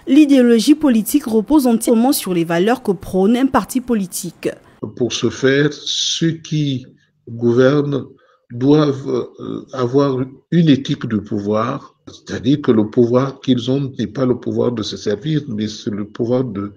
l'idéologie politique repose entièrement sur les valeurs que prône un parti politique. Pour ce faire, ceux qui gouvernent doivent avoir une éthique de pouvoir, c'est-à-dire que le pouvoir qu'ils ont n'est pas le pouvoir de se servir, mais c'est le pouvoir de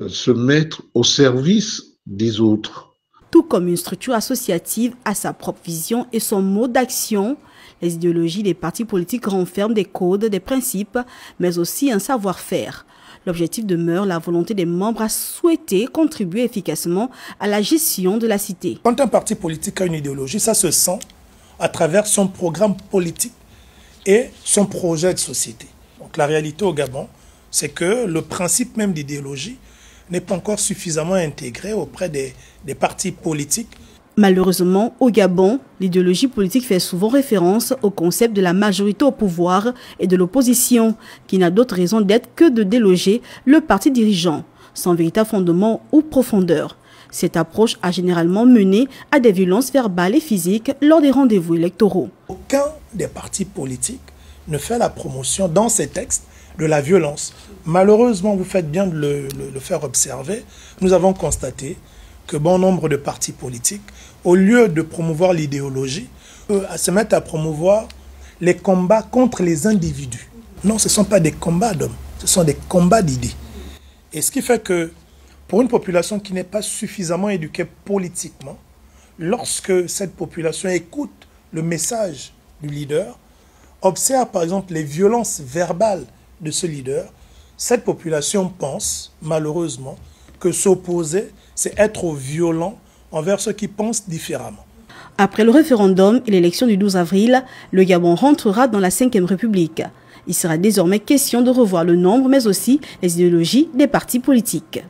se mettre au service des autres. Tout comme une structure associative a sa propre vision et son mode d'action, les idéologies des partis politiques renferment des codes, des principes, mais aussi un savoir-faire. L'objectif demeure la volonté des membres à souhaiter contribuer efficacement à la gestion de la cité. Quand un parti politique a une idéologie, ça se sent à travers son programme politique et son projet de société. Donc la réalité au Gabon, c'est que le principe même d'idéologie n'est pas encore suffisamment intégré auprès des partis politiques. Malheureusement, au Gabon, l'idéologie politique fait souvent référence au concept de la majorité au pouvoir et de l'opposition, qui n'a d'autre raison d'être que de déloger le parti dirigeant, sans véritable fondement ou profondeur. Cette approche a généralement mené à des violences verbales et physiques lors des rendez-vous électoraux. Aucun des partis politiques ne fait la promotion dans ces textes de la violence. Malheureusement, vous faites bien de le faire observer, nous avons constaté que bon nombre de partis politiques, au lieu de promouvoir l'idéologie, se mettent à promouvoir les combats contre les individus. Non, ce ne sont pas des combats d'hommes, ce sont des combats d'idées. Et ce qui fait que pour une population qui n'est pas suffisamment éduquée politiquement, lorsque cette population écoute le message du leader, observe par exemple les violences verbales de ce leader, cette population pense, malheureusement, que s'opposer, c'est être violent envers ceux qui pensent différemment. Après le référendum et l'élection du 12 avril, le Gabon rentrera dans la 5e République. Il sera désormais question de revoir le nombre, mais aussi les idéologies des partis politiques.